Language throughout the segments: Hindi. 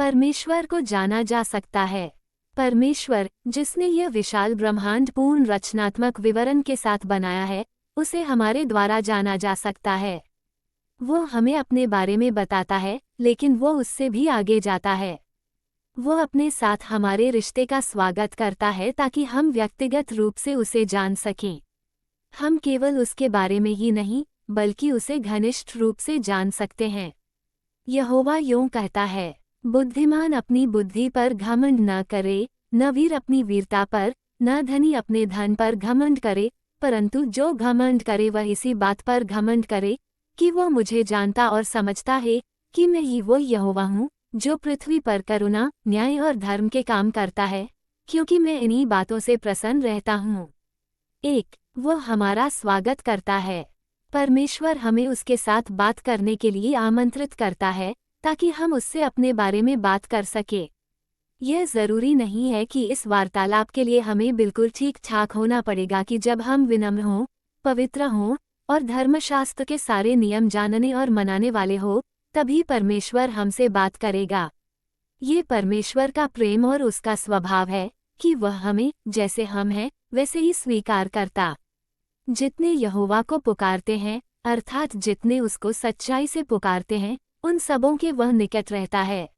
परमेश्वर को जाना जा सकता है। परमेश्वर, जिसने यह विशाल ब्रह्मांड पूर्ण रचनात्मक विवरण के साथ बनाया है, उसे हमारे द्वारा जाना जा सकता है। वो हमें अपने बारे में बताता है, लेकिन वो उससे भी आगे जाता है। वो अपने साथ हमारे रिश्ते का स्वागत करता है ताकि हम व्यक्तिगत रूप से उसे जान सकें। हम केवल उसके बारे में ही नहीं, बल्कि उसे घनिष्ठ रूप से जान सकते हैं। यहोवा यूं कहता है, बुद्धिमान अपनी बुद्धि पर घमंड न करे, न वीर अपनी वीरता पर, न धनी अपने धन पर घमंड करे, परंतु जो घमंड करे वह इसी बात पर घमंड करे कि वो मुझे जानता और समझता है कि मैं ही वो यहोवा हूँ, जो पृथ्वी पर करुणा, न्याय और धर्म के काम करता है, क्योंकि मैं इन्हीं बातों से प्रसन्न रहता हूँ। 1. वो हमारा स्वागत करता है। परमेश्वर हमें उसके साथ बात करने के लिए आमंत्रित करता है, ताकि हम उससे अपने बारे में बात कर सके। यह जरूरी नहीं है कि इस वार्तालाप के लिए हमें बिल्कुल ठीक ठाक होना पड़ेगा कि जब हम विनम्र हों, पवित्र हों और धर्मशास्त्र के सारे नियम जानने और मनाने वाले हो, तभी परमेश्वर हमसे बात करेगा। ये परमेश्वर का प्रेम और उसका स्वभाव है कि वह हमें जैसे हम हैं वैसे ही स्वीकार करता। जितने यहोवा को पुकारते हैं, अर्थात जितने उसको सच्चाई से पुकारते हैं, उन सबों के वह निकट रहता है।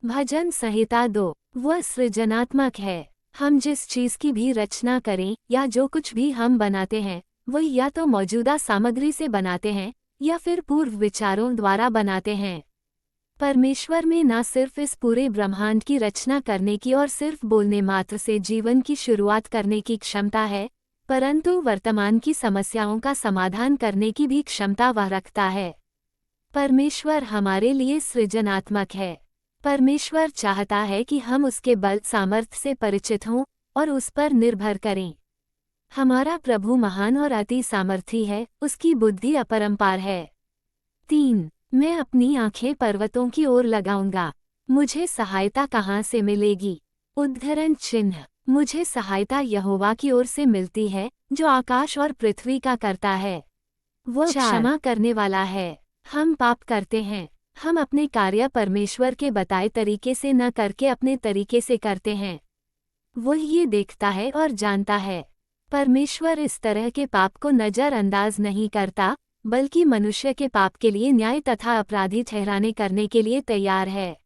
भजन संहिता 2। वह सृजनात्मक है। हम जिस चीज की भी रचना करें या जो कुछ भी हम बनाते हैं, वह या तो मौजूदा सामग्री से बनाते हैं या फिर पूर्व विचारों द्वारा बनाते हैं। परमेश्वर में न सिर्फ इस पूरे ब्रह्मांड की रचना करने की और सिर्फ बोलने मात्र से जीवन की शुरुआत करने की क्षमता है, परंतु वर्तमान की समस्याओं का समाधान करने की भी क्षमता वह रखता है। परमेश्वर हमारे लिए सृजनात्मक है। परमेश्वर चाहता है कि हम उसके बल सामर्थ्य से परिचित हों और उस पर निर्भर करें। हमारा प्रभु महान और अति सामर्थी है, उसकी बुद्धि अपरंपार है। 3. मैं अपनी आंखें पर्वतों की ओर लगाऊंगा। मुझे सहायता कहाँ से मिलेगी? उद्धरण चिन्ह। मुझे सहायता यहोवा की ओर से मिलती है, जो आकाश और पृथ्वी का करता है। वह क्षमा करने वाला है। हम पाप करते हैं। हम अपने कार्य परमेश्वर के बताए तरीके से न करके अपने तरीके से करते हैं। वह ये देखता है और जानता है। परमेश्वर इस तरह के पाप को नजरअंदाज नहीं करता, बल्कि मनुष्य के पाप के लिए न्याय तथा अपराधी ठहराने करने के लिए तैयार है।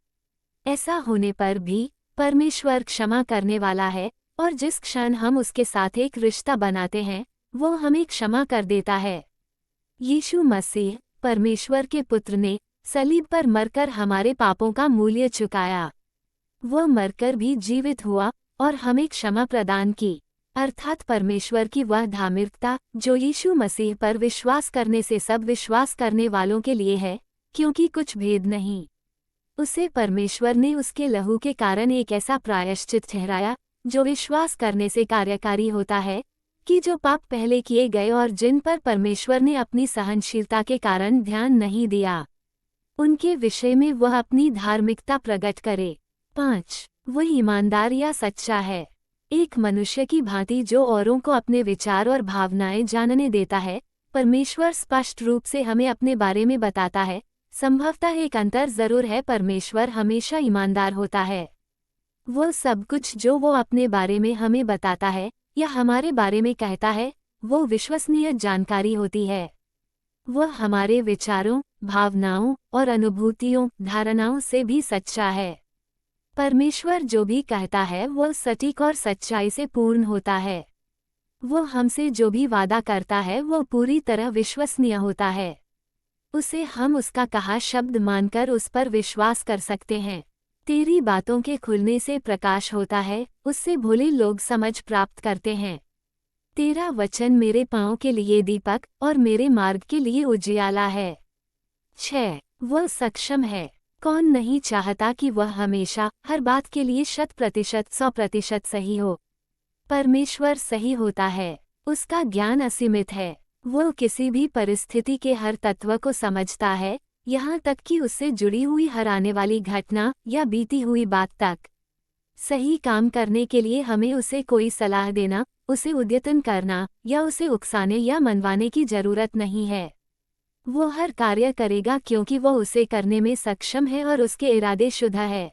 ऐसा होने पर भी परमेश्वर क्षमा करने वाला है, और जिस क्षण हम उसके साथ एक रिश्ता बनाते हैं, वो हमें क्षमा कर देता है। यीशु मसीह, परमेश्वर के पुत्र ने सलीब पर मरकर हमारे पापों का मूल्य चुकाया। वह मरकर भी जीवित हुआ और हमें क्षमा प्रदान की, अर्थात परमेश्वर की वह धार्मिकता जो यीशु मसीह पर विश्वास करने से सब विश्वास करने वालों के लिए है, क्योंकि कुछ भेद नहीं। उसे परमेश्वर ने उसके लहू के कारण एक ऐसा प्रायश्चित ठहराया जो विश्वास करने से कार्यकारी होता है, कि जो पाप पहले किए गए और जिन पर परमेश्वर ने अपनी सहनशीलता के कारण ध्यान नहीं दिया, उनके विषय में वह अपनी धार्मिकता प्रकट करे। 5. वह ईमानदार या सच्चा है। एक मनुष्य की भांति जो औरों को अपने विचार और भावनाएं जानने देता है, परमेश्वर स्पष्ट रूप से हमें अपने बारे में बताता है। संभवतः एक अंतर जरूर है, परमेश्वर हमेशा ईमानदार होता है। वो सब कुछ जो वो अपने बारे में हमें बताता है या हमारे बारे में कहता है, वो विश्वसनीय जानकारी होती है। वह हमारे विचारों, भावनाओं और अनुभूतियों, धारणाओं से भी सच्चा है। परमेश्वर जो भी कहता है वह सटीक और सच्चाई से पूर्ण होता है। वो हमसे जो भी वादा करता है वो पूरी तरह विश्वसनीय होता है। उसे हम उसका कहा शब्द मानकर उस पर विश्वास कर सकते हैं। तेरी बातों के खुलने से प्रकाश होता है, उससे भोले लोग समझ प्राप्त करते हैं। तेरा वचन मेरे पाँव के लिए दीपक और मेरे मार्ग के लिए उजियाला है। 6. वह सक्षम है। कौन नहीं चाहता कि वह हमेशा हर बात के लिए 100% सही हो? परमेश्वर सही होता है। उसका ज्ञान असीमित है। वह किसी भी परिस्थिति के हर तत्व को समझता है, यहाँ तक कि उससे जुड़ी हुई हर आने वाली घटना या बीती हुई बात तक। सही काम करने के लिए हमें उसे कोई सलाह देना, उसे उद्यतन करना या उसे उकसाने या मनवाने की जरूरत नहीं है। वो हर कार्य करेगा क्योंकि वो उसे करने में सक्षम है और उसके इरादे शुद्ध है।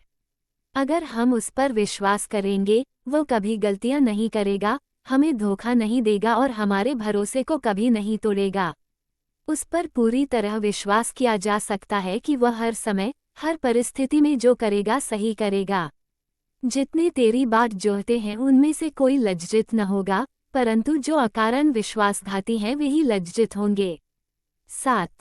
अगर हम उस पर विश्वास करेंगे, वो कभी गलतियां नहीं करेगा, हमें धोखा नहीं देगा और हमारे भरोसे को कभी नहीं तोड़ेगा। उस पर पूरी तरह विश्वास किया जा सकता है कि वह हर समय, हर परिस्थिति में जो करेगा सही करेगा। जितने तेरी बात जोहते हैं उनमें से कोई लज्जित न होगा, परंतु जो अकारण विश्वासघाती हैं वे ही लज्जित होंगे। 7